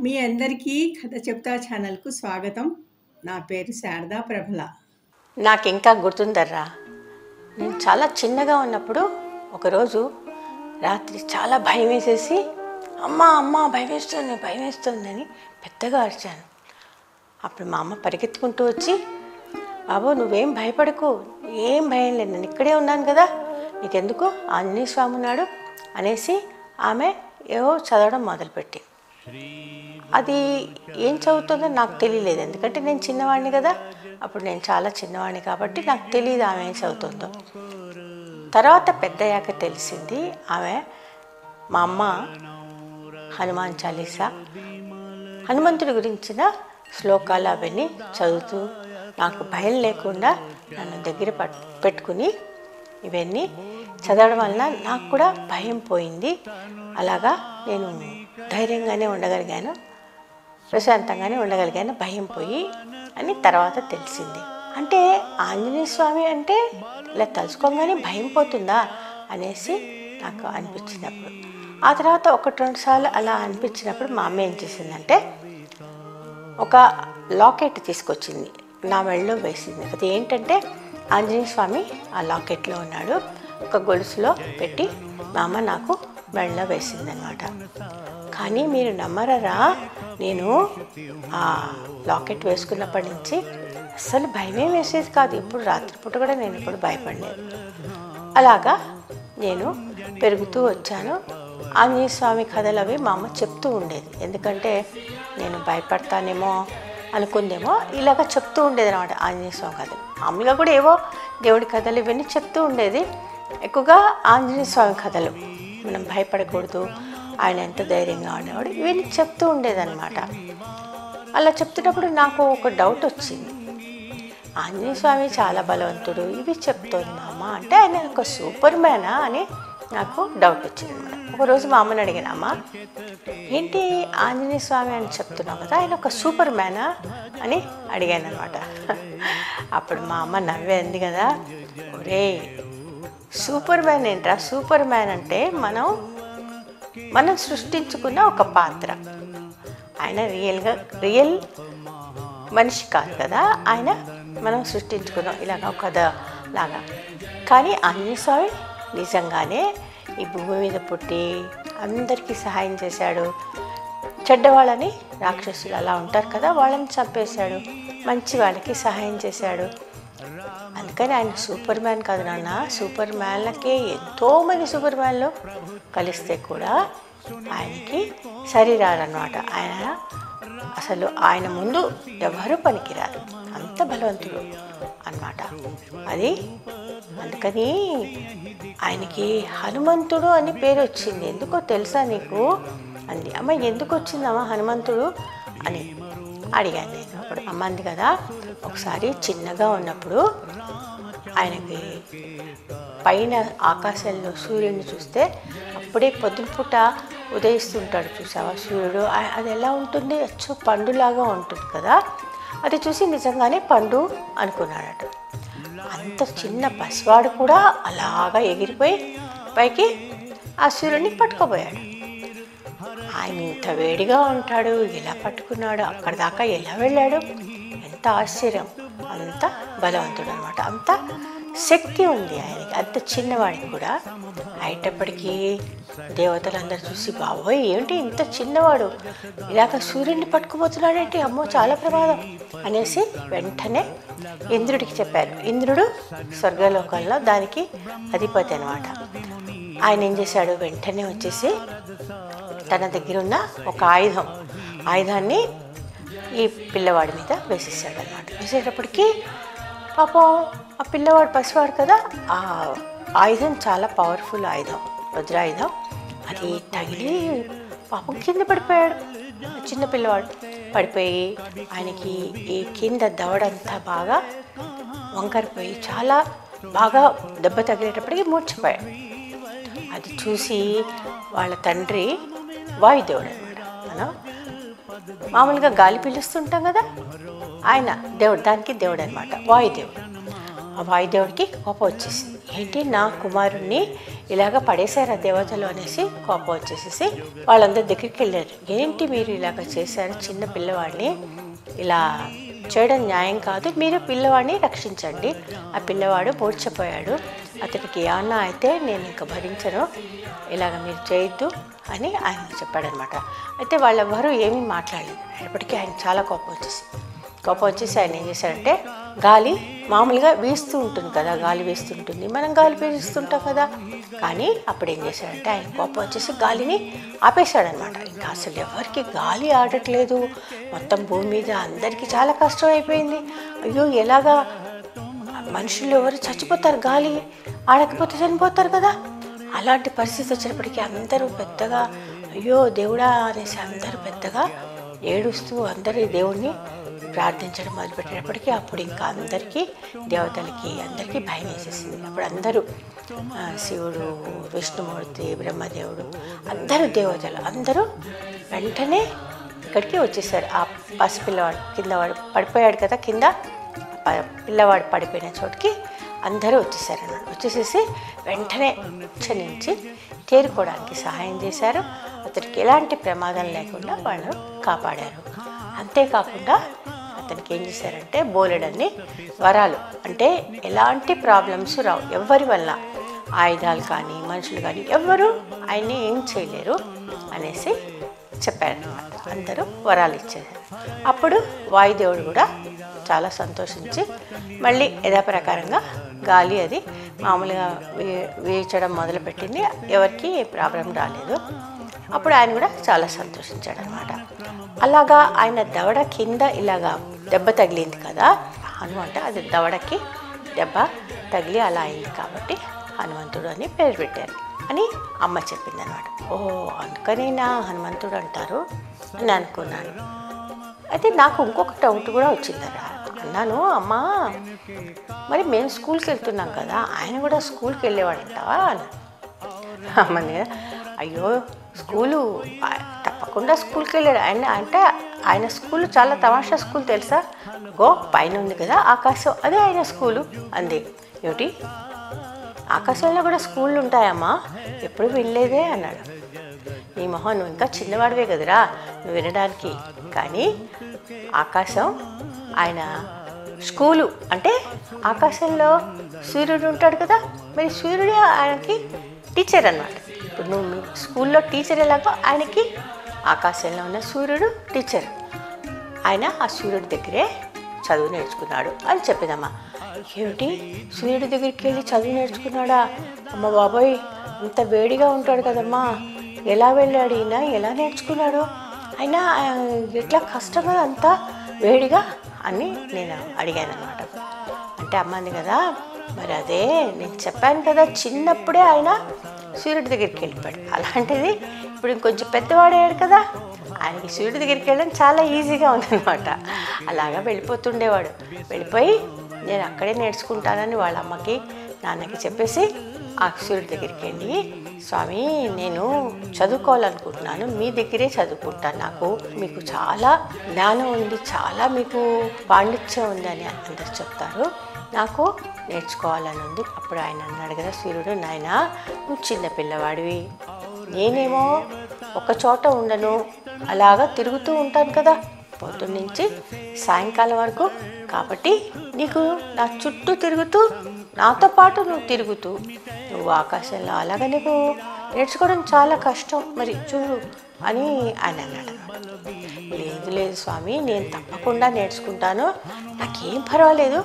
మీ అందరికీ కథ చెప్తా ఛానల్కు స్వాగతం. నా పేరు శారదా ప్రభల. నాకు ఇంకా గుర్తుందర్రా, నేను చాలా చిన్నగా ఉన్నప్పుడు ఒకరోజు రాత్రి చాలా భయం వేసేసి అమ్మ అమ్మ భయం వేస్తుందని పెద్దగా అరిచాను. అప్పుడు మా అమ్మ పరిగెత్తుకుంటూ వచ్చి, బాబు నువ్వేం భయపడకు, ఏం భయం లేదు, నేను ఇక్కడే ఉన్నాను కదా, నీకెందుకు, ఆంజనేయ స్వామి ఉన్నాడు అనేసి ఆమె ఏవో చదవడం మొదలుపెట్టి, అది ఏం చదువుతుందో నాకు తెలియలేదు, ఎందుకంటే నేను చిన్నవాడిని కదా, అప్పుడు నేను చాలా చిన్నవాడిని కాబట్టి నాకు తెలియదు ఆమె ఏం చదువుతుందో. తర్వాత పెద్దయ్యాక తెలిసింది ఆమె, మా అమ్మ హనుమాన్ చాలీసా, హనుమంతుడి గురించిన శ్లోకాలు అవన్నీ చదువుతూ నాకు భయం లేకుండా నన్ను దగ్గర పెట్టుకుని ఇవన్నీ చదవడం వలన నాకు కూడా భయం పోయింది. అలాగా నేను ధైర్యంగానే ఉండగలిగాను, ప్రశాంతంగానే ఉండగలిగాను, భయం పోయి అని తర్వాత తెలిసింది. అంటే ఆంజనేయ స్వామి అంటే ఇలా తలుచుకోగానే భయం పోతుందా అనేసి నాకు అనిపించినప్పుడు, ఆ తర్వాత 1-2 సార్లు అలా అనిపించినప్పుడు మా అమ్మ ఏం చేసిందంటే ఒక లాకెట్ తీసుకొచ్చింది, నా మెడలో వేసింది. అది ఏంటంటే ఆంజనేయ స్వామి ఆ లాకెట్లో ఉన్నాడు, ఒక గొలుసులో పెట్టి మా అమ్మ నాకు మెడలో వేసిందనమాట. కానీ మీరు నమ్మరరా, నేను ఆ లాకెట్ వేసుకున్నప్పటి నుంచి అస్సలు భయమే వేసేది కాదు. ఇప్పుడు రాత్రిపూట కూడా నేను ఇప్పుడు భయపడలేదు. అలాగా నేను పెరుగుతూ వచ్చాను. ఆంజనేయ స్వామి కథలు అవి మా అమ్మ చెప్తూ ఉండేది, ఎందుకంటే నేను భయపడతానేమో అనుకుందేమో, ఇలాగ చెప్తూ ఉండేది అనమాట ఆంజనేయ స్వామి కథలు. మామూలుగా కూడా ఏవో దేవుడి కథలు ఇవన్నీ చెప్తూ ఉండేది, ఎక్కువగా ఆంజనేయ స్వామి కథలు, మనం భయపడకూడదు, ఆయన ఎంత ధైర్యంగా ఉండేవాడు, ఇవన్నీ చెప్తూ ఉండేదన్నమాట. అలా చెప్తున్నప్పుడు నాకు ఒక డౌట్ వచ్చింది, ఆంజనేయ స్వామి చాలా బలవంతుడు ఇవి చెప్తోంది మా అమ్మ, అంటే ఆయన ఒక సూపర్ మ్యానా అని నాకు డౌట్ వచ్చింది అనమాట. ఒకరోజు మా అమ్మని అడిగాను, అమ్మ ఏంటి ఆంజనేయ స్వామి అని చెప్తున్నావు కదా, ఆయన ఒక సూపర్ మ్యానా అని అడిగాను అనమాట. అప్పుడు మా అమ్మ నవ్వేంది కదా, ఒరే సూపర్ మ్యాన్ ఏంట్రా, సూపర్ మ్యాన్ అంటే మనం సృష్టించుకున్న ఒక పాత్ర, ఆయన రియల్ మనిషి కాదు కదా, ఆయన మనం సృష్టించుకున్నాం ఇలాగ ఒక కథ లాగా. కానీ ఆంజనేయ స్వామి నిజంగానే ఈ భూమి మీద పుట్టి అందరికీ సహాయం చేశాడు, చెడ్డవాళ్ళని, రాక్షసులు అలా ఉంటారు కదా, వాళ్ళని చంపేశాడు, మంచి వాళ్ళకి సహాయం చేశాడు. అందుకని ఆయన సూపర్ మ్యాన్ కాదు నాన్న, సూపర్ మ్యాన్లకే ఎంతోమంది సూపర్ మ్యాన్లు కలిస్తే కూడా ఆయనకి సరిరారన్నమాట. అసలు ఆయన ముందు ఎవరు పనికిరారు, అంత బలవంతుడు అన్నమాట. అది అందుకని ఆయనకి హనుమంతుడు అని పేరు వచ్చింది, ఎందుకో తెలుసా నీకు అంది. అమ్మ ఎందుకు వచ్చిందమ్మా హనుమంతుడు అని అడిగాను నేను. అప్పుడు అమ్మ అంది కదా, ఒకసారి చిన్నగా ఉన్నప్పుడు ఆయనకి పైన ఆకాశంలో సూర్యుడిని చూస్తే అప్పుడే పొద్దుపూట ఉదయిస్తుంటాడు చూసావా సూర్యుడు, అది ఎలా ఉంటుంది, అచ్చో పండులాగా ఉంటుంది కదా, అది చూసి నిజంగానే పండు అనుకున్నాడట. అంత చిన్న పసివాడు కూడా అలాగా ఎగిరిపోయి పైకి ఆ సూర్యుడిని పట్టుకోబోయాడు. ఆయన ఇంత వేడిగా ఉంటాడు, ఎలా పట్టుకున్నాడు, అక్కడ దాకా ఎలా వెళ్ళాడు, ఎంత ఆశ్చర్యం, అంత బలవంతుడు అనమాట, అంత శక్తి ఉంది ఆయనకి, అంత చిన్నవాడికి కూడా. అయినప్పటికీ దేవతలందరూ చూసి, బాబోయ్ ఏంటి ఇంత చిన్నవాడు ఇలాగ సూర్యుడిని పట్టుకుపోతున్నాడేంటి, అమ్మో చాలా ప్రమాదం అనేసి వెంటనే ఇంద్రుడికి చెప్పారు. ఇంద్రుడు స్వర్గలోకంలో దానికి అధిపతి అనమాట. ఆయన ఏం చేశాడు, వెంటనే వచ్చేసి తన దగ్గర ఉన్న ఒక ఆయుధాన్ని ఈ పిల్లవాడి మీద వేసేసాడు అనమాట. వేసేటప్పటికీ పాపం ఆ పిల్లవాడు పసివాడు కదా, ఆ ఆయుధం చాలా పవర్ఫుల్ ఆయుధం, వజ్రాయుధం, అది తగిలి పాపం కింద పడిపోయాడు. చిన్న పిల్లవాడు పడిపోయి ఆయనకి ఈ కింద దవడంతా బాగా వంకరిపోయి చాలా బాగా దెబ్బ తగిలేటప్పటికి మూర్చిపోయాడు. అది చూసి వాళ్ళ తండ్రి వాయుదేవుడు అనమాట, మనం మామూలుగా గాలి పీలుస్తుంటాం కదా, ఆయన దేవుడు, దానికి దేవుడు అనమాట వాయుదేవుడు. ఆ వాయుదేవుడికి కోపం వచ్చేసింది, ఏంటి నా కుమారుణ్ణి ఇలాగ పడేశారు ఆ దేవతలు అనేసి కోపం వచ్చేసేసి వాళ్ళందరి దగ్గరికి వెళ్ళారు. ఏంటి మీరు ఇలాగ చేశారు, చిన్న పిల్లవాడిని ఇలా చేయడం న్యాయం కాదు, మీరు పిల్లవాడిని రక్షించండి, ఆ పిల్లవాడు మూర్ఛపోయాడు, అతనికి ఏమన్నా అయితే నేను ఇంకా భరించను, ఇలాగ మీరు చేయొద్దు అని ఆయన చెప్పాడనమాట. అయితే వాళ్ళెవ్వరూ ఏమీ మాట్లాడలేదు. అప్పటికీ ఆయన చాలా కోపం వచ్చేసి ఆయన ఏం చేశాడంటే, గాలి మామూలుగా వీస్తూ ఉంటుంది కదా, గాలి వీస్తుంటుంది, మనం గాలి పీలుస్తుంటాం కదా, కానీ అప్పుడు ఏం చేశాడంటే ఆయన కోపం వచ్చేసి గాలిని ఆపేశాడనమాట. ఇంకా అసలు ఎవరికి గాలి ఆడట్లేదు, మొత్తం భూమి మీద అందరికీ చాలా కష్టం అయిపోయింది. అయ్యో ఎలాగా మనుషులు ఎవరు చచ్చిపోతారు, గాలి ఆడకపోతే చనిపోతారు కదా. అలాంటి పరిస్థితి వచ్చినప్పటికీ అందరూ పెద్దగా అయ్యో దేవుడా అనేసి అందరూ పెద్దగా ఏడుస్తూ అందరూ దేవుణ్ణి ప్రార్థించడం మొదలుపెట్టినప్పటికీ అప్పుడు ఇంకా అందరికీ దేవతలకి అందరికీ భయం వేసేసింది. అప్పుడు అందరూ శివుడు, విష్ణుమూర్తి, బ్రహ్మదేవుడు, అందరూ దేవతలు అందరూ వెంటనే ఇక్కడికి వచ్చేసారు. ఆ పసిపిల్లవాడు కింద పడిపోయాడు కదా, కింద పిల్లవాడు పడిపోయిన చోటుకి అందరూ వచ్చేసారు అన్నమాట. వచ్చేసేసి వెంటనే క్షణించి తేరుకోవడానికి సహాయం చేశారు. అతనికి ఎలాంటి ప్రమాదం లేకుండా వాళ్ళు కాపాడారు. అంతేకాకుండా అతనికి ఏం చేశారంటే బోలెడన్ని వరాలు, అంటే ఎలాంటి ప్రాబ్లమ్స్ రావు ఎవరి వల్ల, ఆయుధాలు కానీ మనుషులు కానీ ఎవ్వరూ ఆయన్ని ఏం చేయలేరు అనేసి చెప్పారనమాట. అందరూ వరాలు ఇచ్చారు. అప్పుడు వాయుదేవుడు కూడా చాలా సంతోషించి మళ్ళీ యథాప్రకారంగా గాలి అది మామూలుగా వీచడం మొదలుపెట్టింది. ఎవరికి ప్రాబ్లం రాలేదు. అప్పుడు ఆయన కూడా చాలా సంతోషించాడు అనమాట. అలాగా ఆయన దవడ కింద ఇలాగా దెబ్బ తగిలింది కదా హనుమంత, అది దవడకి దెబ్బ తగిలి అలా అయింది కాబట్టి హనుమంతుడు అని పేరు పెట్టారు అని అమ్మ చెప్పింది అనమాట. ఓ అందుకని నా హనుమంతుడు అంటారు అని అనుకున్నాను. అయితే నాకు ఇంకొక డౌట్ కూడా వచ్చిందరా. అన్నాను, అమ్మ మరి మేము స్కూల్కి వెళ్తున్నాం కదా, ఆయన కూడా స్కూల్కి వెళ్ళేవాడంటావా అని. అమ్మని అయ్యో స్కూలు తప్పకుండా స్కూల్కి వెళ్ళాడు ఆయన. అంటే ఆయన స్కూలు చాలా తమాషా స్కూల్ తెలుసా, గో పైన ఉంది కదా ఆకాశం, అదే ఆయన స్కూలు అంది. ఏమిటి ఆకాశంలో కూడా స్కూళ్ళు ఉంటాయమ్మా, ఎప్పుడు వెళ్ళలేదే అన్నాడు. నీ మొహం, నువ్వు ఇంకా చిన్నవాడివే కదరా నువ్వు వినడానికి, కానీ ఆకాశం ఆయన స్కూలు అంటే ఆకాశంలో సూర్యుడు ఉంటాడు కదా, మరి సూర్యుడే ఆయనకి టీచర్ అన్నమాట. ఇప్పుడు నువ్వు స్కూల్లో టీచర్ ఎలాగో ఆయనకి ఆకాశంలో ఉన్న సూర్యుడు టీచర్. ఆయన ఆ సూర్యుడి దగ్గరే చదువు నేర్చుకున్నాడు అని చెప్పిందమ్మా. ఏమిటి సూర్యుడి దగ్గరికి వెళ్ళి చదువు నేర్చుకున్నాడా? అమ్మ బాబోయ్, అంత వేడిగా ఉంటాడు కదమ్మా, ఎలా వెళ్ళాడు ఈయన, ఎలా నేర్చుకున్నాడు అయినా, ఎట్లా కష్టంగా అంత వేడిగా అని నేను అడిగాను అనమాట. అంటే అమ్మంది కదా, మరి అదే నేను చెప్పాను కదా, చిన్నప్పుడే ఆయన సూర్యుడి దగ్గరికి వెళ్ళిపోయాడు. అలాంటిది ఇప్పుడు ఇంకొంచెం పెద్దవాడయ్యాడు కదా, ఆయనకి సూర్యుడి దగ్గరికి వెళ్ళడం చాలా ఈజీగా ఉందన్నమాట. అలాగా వెళ్ళిపోతుండేవాడు. వెళ్ళిపోయి నేను అక్కడే నేర్చుకుంటానని వాళ్ళ అమ్మకి నాన్నకి చెప్పేసి ఆ సూర్యుడి దగ్గరికి వెళ్ళి, స్వామి నేను చదువుకోవాలనుకుంటున్నాను, మీ దగ్గరే చదువుకుంటాను, నాకు మీకు చాలా జ్ఞానం ఉంది, చాలా మీకు పాండిత్యం ఉందని అందరు చెప్తారు, నాకు నేర్చుకోవాలని ఉంది. అప్పుడు ఆయన అన్నాడు కదా సూర్యుడు, నాయన నువ్వు చిన్న పిల్లవాడివి, నేనేమో ఒక చోట ఉండను, అలాగా తిరుగుతూ ఉంటాను కదా పొద్దున్న నుంచి సాయంకాలం వరకు, కాబట్టి నీకు నా చుట్టూ తిరుగుతూ నాతో పాటు నువ్వు తిరుగుతూ నువ్వు ఆకాశంలో అలాగా నీకు నేర్చుకోవడం చాలా కష్టం, మరి చూడు అని ఆయన అన్నాడు. లేదు స్వామి, నేను తప్పకుండా నేర్చుకుంటాను, నాకేం పర్వాలేదు,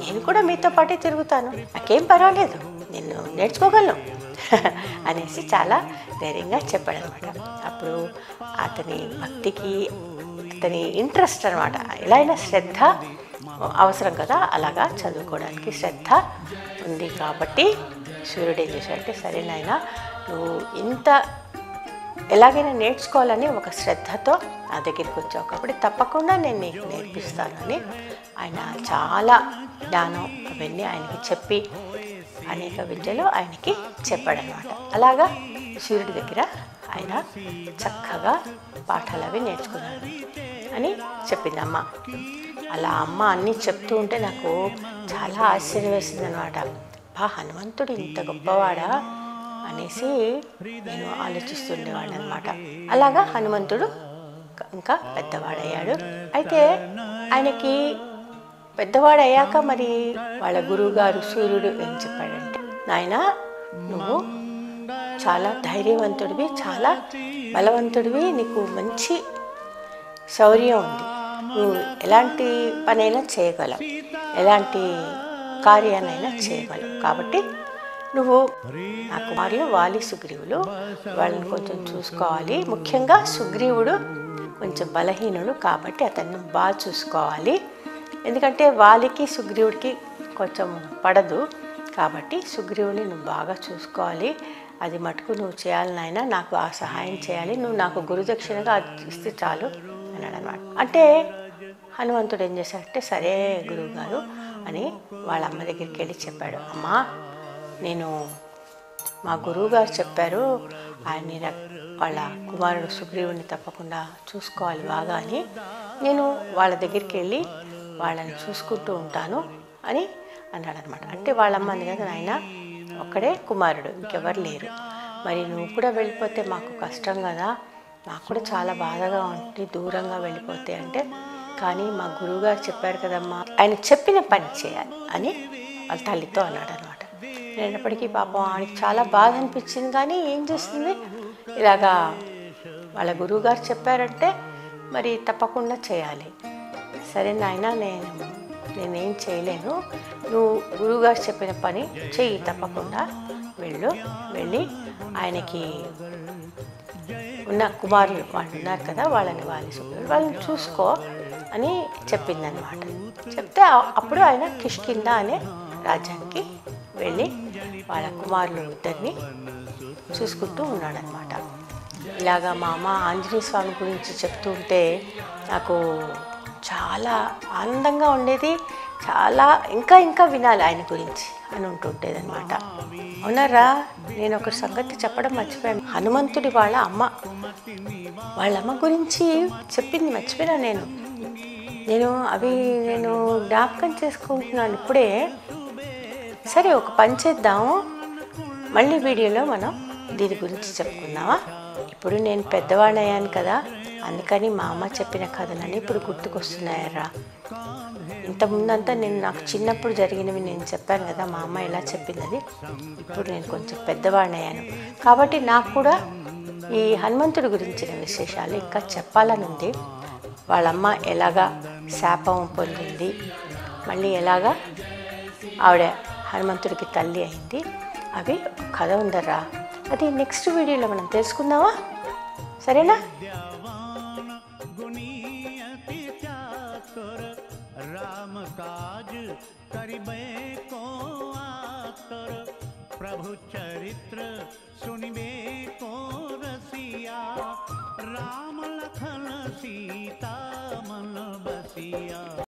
నేను కూడా మీతో పాటే తిరుగుతాను, నాకేం పర్వాలేదు, నేను నేర్చుకోగలను అనేసి చాలా ధైర్యంగా చెప్పాడనమాట. అప్పుడు అతని భక్తికి, అతని ఇంట్రెస్ట్ అనమాట, ఎలా అయినా శ్రద్ధ అవసరం కదా, అలాగా చదువుకోవడానికి శ్రద్ధ ఉంది కాబట్టి సూర్యుడు ఏం చేశాడంటే, సరే నాయనా నువ్వు ఇంత ఎలాగైనా నేర్చుకోవాలని ఒక శ్రద్ధతో నా దగ్గరికి వచ్చావు కాబట్టి తప్పకుండా నేను నీకు నేర్పిస్తాను అని ఆయన చాలా జ్ఞానం అవన్నీ ఆయనకి చెప్పి అనేక విద్యలు ఆయనకి చెప్పాడనమాట. అలాగా సూర్యుడి దగ్గర ఆయన చక్కగా పాఠాలు అవి నేర్చుకున్నాడు అని చెప్పింది అమ్మ. అలా అమ్మ అన్నీ చెప్తూ ఉంటే నాకు చాలా ఆశ్చర్యం వేసింది అనమాట. హనుమంతుడు ఇంత గొప్పవాడా అనేసి నేను ఆలోచిస్తుండేవాడిని అనమాట. అలాగా హనుమంతుడు ఇంకా పెద్దవాడయ్యాడు. అయితే ఆయనకి పెద్దవాడయ్యాక మరి వాళ్ళ గురువుగారు సూర్యుడు ఏం చెప్పాడంటే, నాయనా నువ్వు చాలా ధైర్యవంతుడివి, చాలా బలవంతుడివి, నీకు మంచి శౌర్యం ఉంది, నువ్వు ఎలాంటి పనైనా చేయగలవు, ఎలాంటి కార్యాన్నైనా చేయగలవు, కాబట్టి నువ్వు నా కుమారులు వాలి సుగ్రీవులు వాళ్ళని కొంచెం చూసుకోవాలి. ముఖ్యంగా సుగ్రీవుడు కొంచెం బలహీనుడు కాబట్టి అతన్ని బాగా చూసుకోవాలి. ఎందుకంటే వాలికి సుగ్రీవుడికి కొంచెం పడదు కాబట్టి సుగ్రీవుని నువ్వు బాగా చూసుకోవాలి. అది మటుకు నువ్వు చేయాలి నాయన, నాకు ఆ సహాయం చేయాలి, నువ్వు నాకు గురుదక్షిణగా ఇస్తే చాలు అన్నాడు అనమాట. అంటే హనుమంతుడు ఏం చేశాడంటే, సరే గురువుగారు అని వాళ్ళ అమ్మ దగ్గరికి వెళ్ళి చెప్పాడు. అమ్మా, నేను మా గురువుగారు చెప్పారు, ఆయన వాళ్ళ కుమారుడు సుగ్రీవుని తప్పకుండా చూసుకోవాలి బాగా అని, నేను వాళ్ళ దగ్గరికి వెళ్ళి వాళ్ళని చూసుకుంటూ ఉంటాను అని అన్నాడు అనమాట. అంటే వాళ్ళమ్మ అంది కదా, నాయన ఒక్కడే కుమారుడు, ఇంకెవరు లేరు, మరి నువ్వు కూడా వెళ్ళిపోతే మాకు కష్టం కదా, నాకు కూడా చాలా బాధగా ఉంటుంది దూరంగా వెళ్ళిపోతే అంటే, కానీ మా గురువుగారు చెప్పారు కదమ్మా, ఆయన చెప్పిన పని చేయాలి అని వాళ్ళ తల్లితో అన్నాడు అనమాట. నేనప్పటికీ పాపం ఆయనకి చాలా బాధ అనిపించింది, కానీ ఏం చేస్తుంది, ఇలాగా వాళ్ళ గురువుగారు చెప్పారంటే మరి తప్పకుండా చేయాలి. సరే నాయన, నేనేం చేయలేను, నువ్వు గురువుగారు చెప్పిన పని చెయ్యి, తప్పకుండా వెళ్ళి ఆయనకి ఉన్న కుమారులు వాళ్ళు ఉన్నారు కదా, వాళ్ళని చూసుకో అని చెప్పిందనమాట. చెప్తే అప్పుడు ఆయన కిష్కింద అనే రాజ్యానికి వెళ్ళి వాళ్ళ కుమారులు ఇద్దరిని చూసుకుంటూ ఉన్నాడనమాట. ఇలాగా మా అమ్మ ఆంజనేయ స్వామి గురించి చెప్తూ ఉంటే నాకు చాలా ఆనందంగా ఉండేది, చాలా ఇంకా వినాలి ఆయన గురించి అని ఉంటుండేది అనమాట. అవునరా, నేను ఒక సంగతి చెప్పడం మర్చిపోయాను. హనుమంతుడి వాళ్ళ అమ్మ గురించి చెప్పింది మర్చిపోయినా నేను జ్ఞాపకం చేసుకుంటున్నాను ఇప్పుడే. సరే, ఒక పని చేద్దాము, మళ్ళీ వీడియోలో మనం దీని గురించి చెప్పుకుందామా. ఇప్పుడు నేను పెద్దవాడిని అయ్యాను కదా, అందుకని మా అమ్మ చెప్పిన కథలన్నీ ఇప్పుడు గుర్తుకొస్తున్నాయరా. ఇంతకుముందంతా నాకు చిన్నప్పుడు జరిగినవి నేను చెప్పాను కదా, మా అమ్మ ఎలా చెప్పింది అది. ఇప్పుడు నేను కొంచెం పెద్దవాడిని అయ్యాను కాబట్టి నాకు కూడా ఈ హనుమంతుడి గురించిన విశేషాలు ఇంకా చెప్పాలని ఉంది. వాళ్ళమ్మ ఎలాగా శాపం పొందింది, మళ్ళీ ఎలాగా ఆవిడ హనుమంతుడికి తల్లి అయింది, అవి కథ ఉందరా. అది నెక్స్ట్ వీడియోలో మనం తెలుసుకుందామా, సరేనా? राम काज करिबे को आकर, प्रभु चरित्र सुनिबे को रसिया, राम लखन सीता मन बसिया।